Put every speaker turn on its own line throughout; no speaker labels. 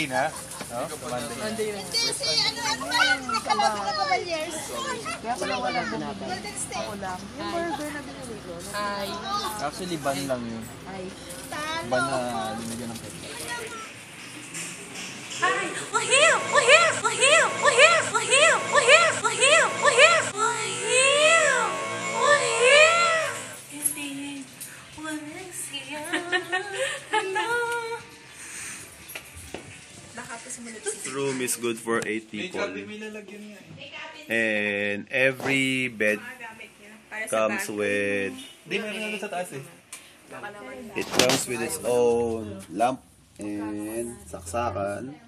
Monday na. No? Monday.
Monday na.
Hindi, si nakalaban na Cavaliers.
Kaya pala wala binatay. Ako lang. Yung burger na binili ko. Ay.
Actually, ban lang yun.
Ay.
Ban na linagyan ng ketchup.
Ay, we're here, we're here, we're here, we're here, we're here, we're here, we're here, we're here, we're here, we're here. Hindi, walang siya.
This room is good for 8 people. And every bed comes with... It comes with its own lamp and saksakan.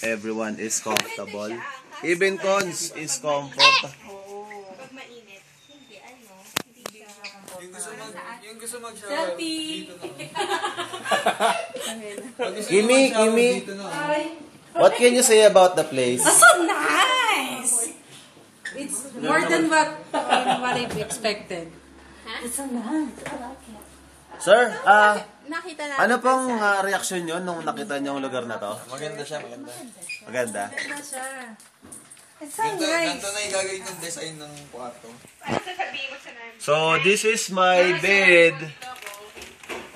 Everyone is comfortable. Even Cons is comfortable.
Pag mainit, hindi siya.
Yung gusto mag-shower.
Selfie!
Kimi, what can you say about the place?
So nice!
It's more than what I've expected.
It's so nice. I like it.
Sir,
Nakita na.
ano pong reaction nyo nung nakita nyo yung lugar na to?
Maganda siya, maganda.
Maganda?
Ano siya?
It's so nice.
Ganito na yung gagawin ng design ng kwarto.
So, this is my bed.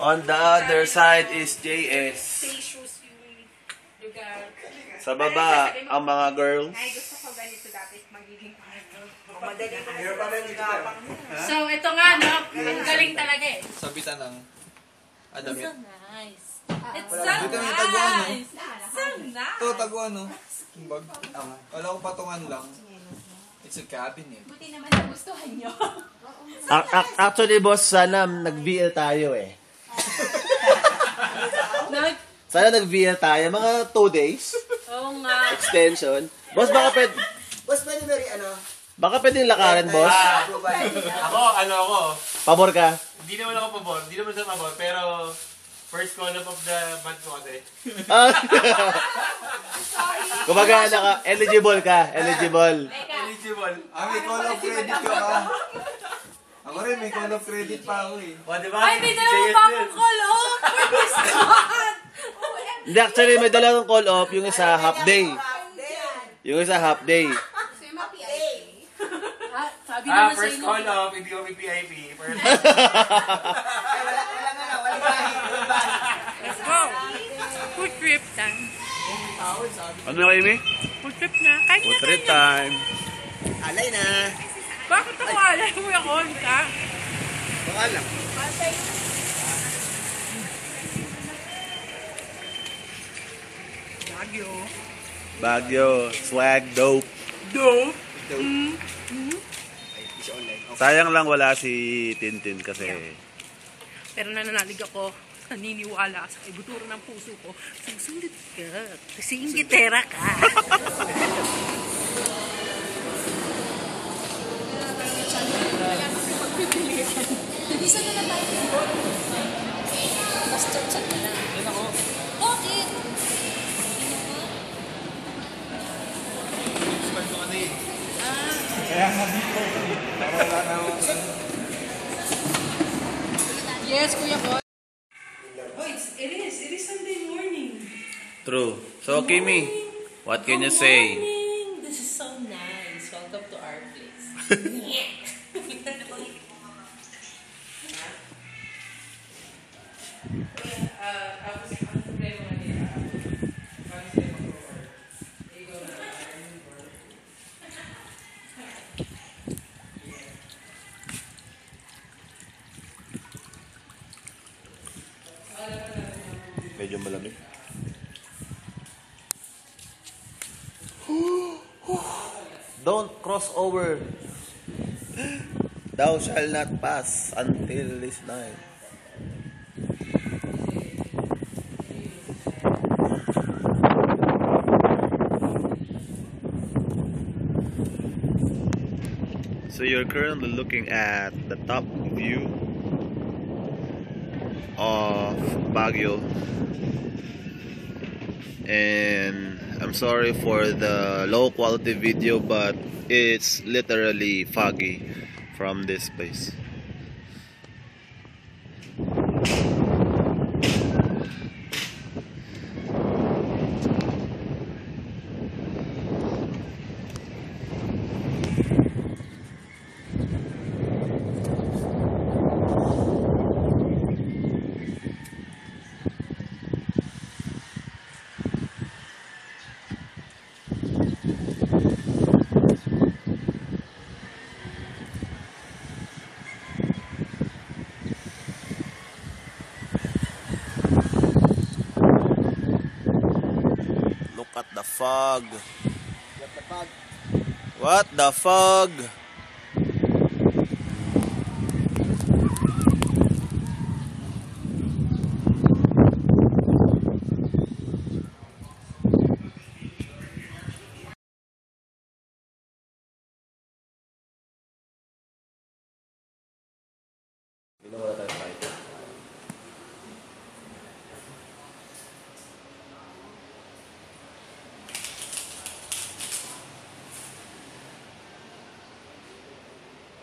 On the other side is JS. Sa baba, ang mga girls.
Gusto ko ganito dati magiging kwarto.
So, ito nga, no? Ang galing talaga eh.
Sabitan ng adamit.
Nice. It's so
Dito may taguan, no?
nice. So nice.
Ito, taguan, no? Yung bag. Wala ko patungan lang. It's a cabinet.
Buti naman nagustuhan nyo.
Actually, boss, sana nag-VL tayo eh. Sana nag-VL tayo. Mga 2 days.
Oo nga.
Extension. Boss, baka pwedeng lakarin, boss?
Ako.
Pabor ka?
Hindi naman ako pabor. Hindi naman siya pabor. Pero, first call up of the month ko kasi.
Kumbaga, eligible ka. Eligible.
Eligible.
May call of credit ka ba? Ako rin, may call of credit pa ako eh.
O, diba?
Ay, may dalawa pa akong call off. Pwede God.
Hindi, actually, may dalawang call off. Yung isa, half day. Yung isa, half day.
Sabi naman sa
First
inyo.
call off, hindi kami PIP. First
Let's go. Food trip time.
Ano na kayo, Amy?
Food trip na. Kanya
Food trip time.
Alay na.
Bakit ako alay mo yung ka?
Baka lang.
Baguio. Swag dope.
Dope.
Sayang lang wala si Tintin kasi...
Pero nananalig ako. Naniniwala sa ibuturan ng puso ko. Susunod ka. Kasi inggitera ka.
Isa na lang tayo. Basta chat na lang. Bakit?
Yes, Kuya Boy. Oh, it is Sunday morning.
True. So, Kimi, what can you say?
Morning. This is so nice. Welcome to our place.
Medyo malamig. Don't cross over. Thou shall not pass until this night. So you're currently looking at the top view of Baguio, and I'm sorry for the low quality video, but it's literally foggy from this place. the fog? What the fog?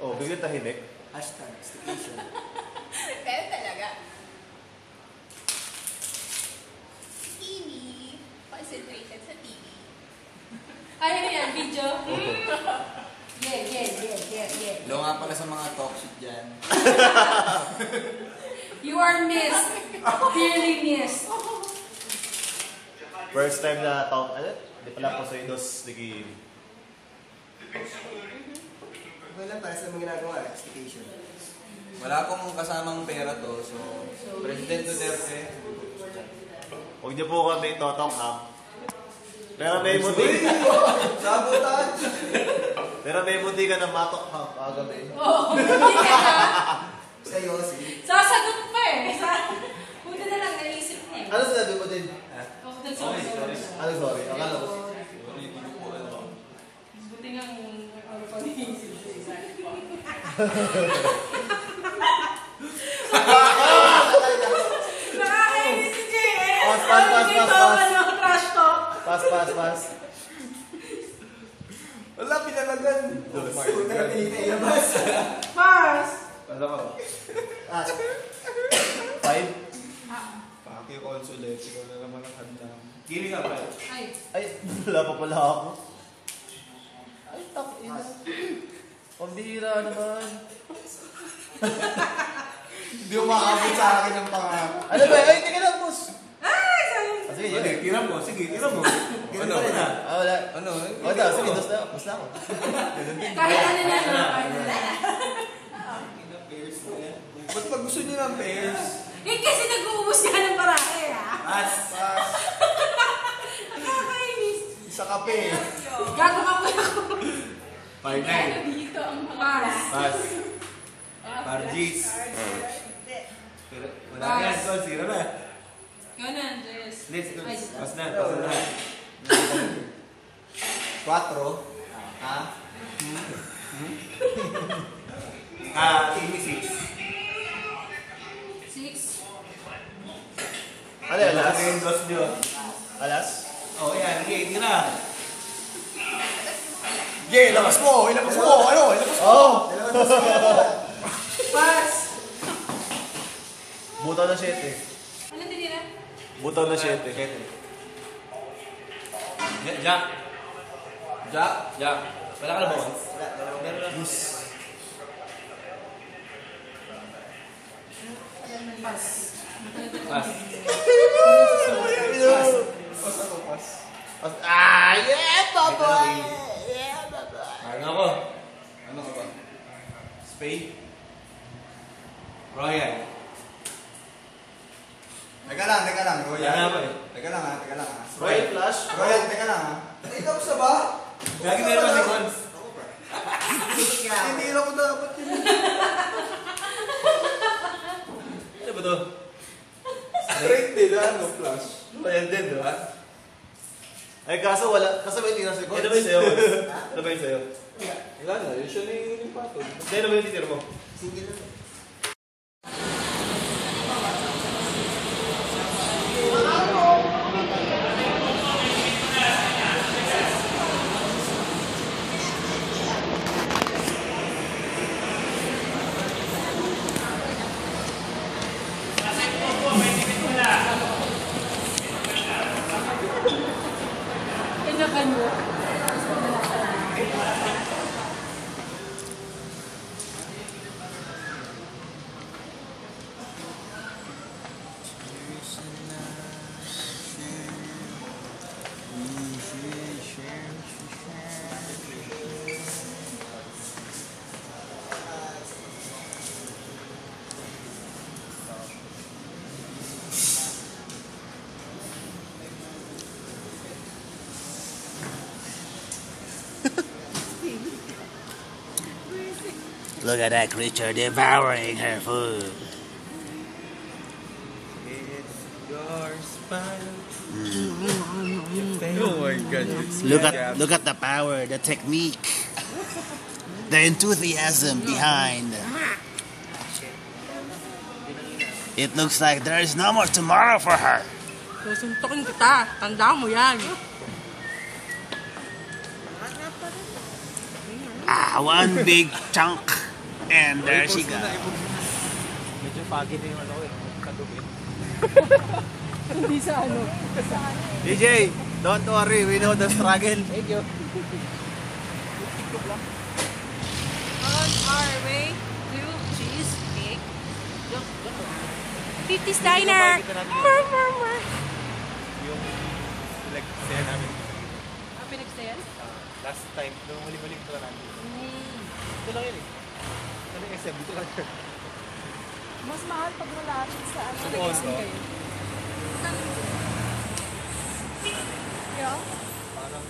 Oh, biglang tahimik.
Hashtag staycation.
Pero talaga. TV. Concentrated sa TV. Ay, ano yan? Video? Yeah.
Hello nga pala sa mga talk shit dyan.
You are missed. Dearly missed.
First time na talk, ano? Hindi pala po sa idos, naging...
Okay lang para sa mga ginagawa, staycation.
Wala akong kasamang pera to, so President Duterte.
Huwag niyo po kami totok ha. Pero may muti.
Sabotage!
Pero may muti ka ng matok ha. Kagabi.
Oo. Hindi ka na.
Sa'yo, sige.
Sasagot pa eh. Buti na lang naisip niya.
Ano sinabi mo din?
Sorry.
Ano sorry? Akala ko.
Buti nga ano pa naisip siya. Nakakainis si Jay eh. Trash talk.
Pass.
Wala, pinalagan. Oh my God.
Pass.
Ano ka? 5?
Paki consulate, ikaw na naman ang handa.
Gili nga pa.
Ay, wala pa pala ako. Ay, ina. Pambihira naman.
Hindi umakabot sa akin ang pangako.
Ano ba? Ay, tingnan lang, boss. Sige, yun.
Sige, tira mo.
Ano?
Wala.
Ano?
Wala, sige, dos na. Basta ako.
Kahit ano na lang.
Ba't pag gusto niyo ng pairs?
Eh kasi nag-uubos ka ng parake ah.
Pass.
Nakakainis.
Isa kape.
Gago ka po ako.
Partner.
Dito ang mga pass.
Pargis.
Pero wala na yan. So, zero na.
Ikaw na, Andres.
Let's go.
Ay,
Pas na. Pas na.
4. Ha?
Ini 6.
6.
Ano yan, alas?
Yung dos nyo.
Alas?
Oh, yan. Okay, tira.
Yay, labas mo! Ilabas mo! Ano? Ilabas mo!
Oh!
Pass.
Butaw na 7.
Ano tinira?
Butaw na 7.
Jack.
Jack?
Wala ka na ba?
Pass.
Pas.
Pas ako, pas.
Ah, yeah, papa!
Ano ako?
Ano ka ba?
Spade. Royal.
Teka lang, Royal.
Yan nga ba eh.
Teka lang ha.
Royal Flush?
Royal, teka lang ha. Ikaw sa ba?
Lagi meron kasi cons.
Hindi ko dapat yun.
Ano ba to?
Straight din, ano, flash.
Royal din, di ba? Ay, kaso wala. Kaso may tingnan sa'yo. Ano ba yung sa'yo? Ano ba yung sa'yo?
Wala na, usually yung patod.
Hindi, ano ba yung titira mo?
Single lang.
Inakan mo.
Look at that creature devouring her food.
It's your smile. Oh my God.
Look at the power, the technique, the enthusiasm behind. It looks like there is no more tomorrow for her.
Susuntokin kita. Tanda mo yan.
One big chunk, and there she goes.
Medyo pagi na yung ano ko eh. Kadugin.
Hindi sa ano.
DJ, don't worry, we know the struggle.
Thank you.
On our way to Cheesecake. 50's Diner.
Yung pinag-sale namin.
Pinag-sale?
Last time, nung huling-huling ko namin. Ito lang yun eh. Ano yung SM? Dito lang yun.
Mas mahal pag malapit sa ano.
Also,
Yeah.
parang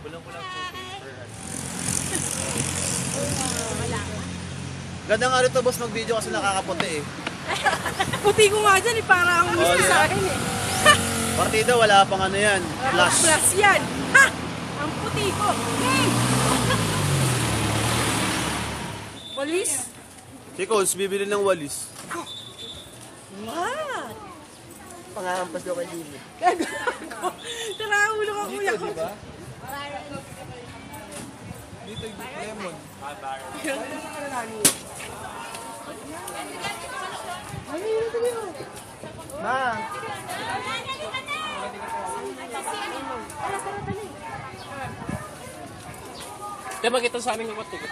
kulang-kulang po per ano.
Ganda nga rito boss mag-video kasi nakakaputi eh.
Puti ko nga dyan eh. Para ang gusto sa akin eh.
Partida wala pang ano yan, flash.
Plus yan. Ha! Ang puti ko. Walis?
Si Coles, bibili ng walis.
What?
Pangahampas daw kay Lili.
Tara, ulo ka kuya ko.
Diba? Dito yung lemon.
Ma!
Diba kita sa aming kapatid?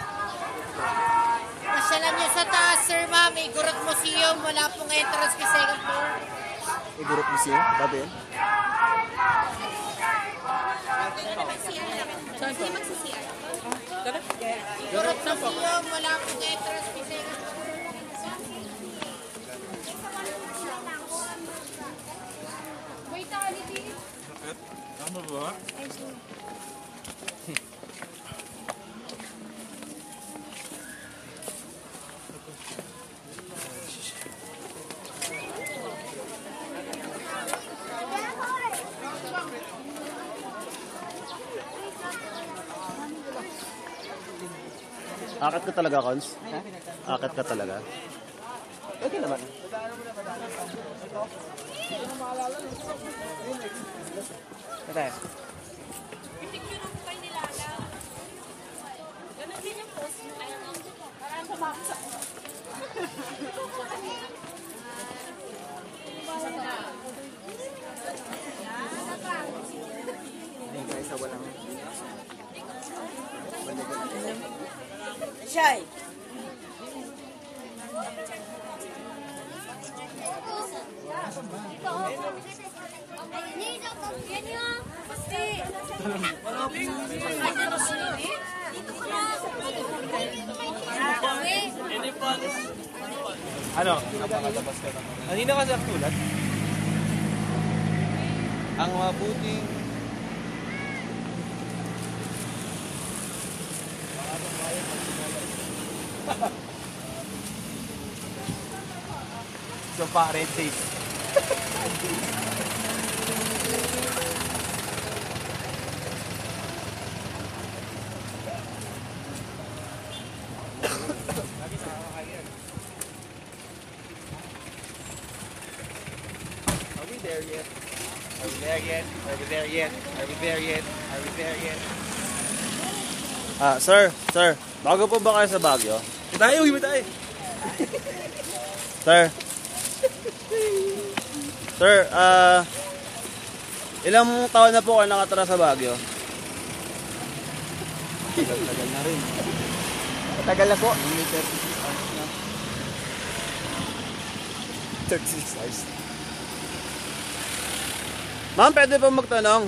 Masyalan niyo sa taas, Sir Ma'am. Igorot Museum. Wala pong entrance kay second floor.
Igurot mo siya? Babi yan?
Igorot Museum. Wala pong entrance kay second floor. Wait, quality.
Tama ba?
Akit ka talaga, Cons? Akit ka talaga.
Okay naman. Ito eh. Sa walang
Shy.
Ano? Napakatapas ka naman. Kanina kasi ang tulad.
Ang mabuting
So pa, red tape.
Are we there yet?
Are we there yet? Are we there yet? Are we there yet? Are we there yet?
Sir, bago po ba kayo sa Baguio?
Tayo, iba tayo.
Sir, ilang taon na po kayo nakatira sa Baguio?
tagal na rin.
Matagal na po.
36 hours.
Ma'am, pwede po magtanong.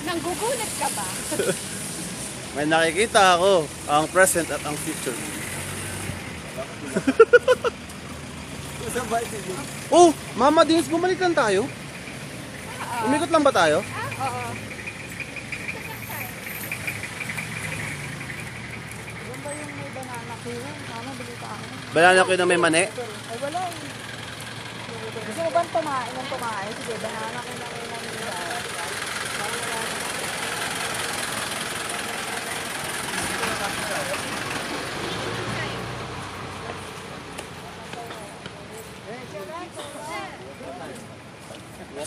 Nanggugulat ka ba?
May nakikita ako, ang present at ang future. Oh, Mama Dins, bumalik lang tayo. Umikot lang ba tayo?
Oo.
Ayun, tama, bili tayo.
Banana ko na may mani.
Ay, wala eh. Gusto mo ba tumain ng tumain? Sige, banana ko na kayo ng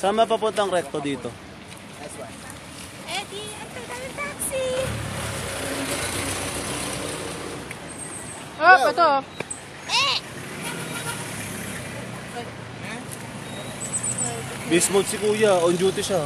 Saan mapapuntang recto dito?
Eddie, antay tayo ng taxi.
Oh, ito.
Beast mode si kuya, on duty siya.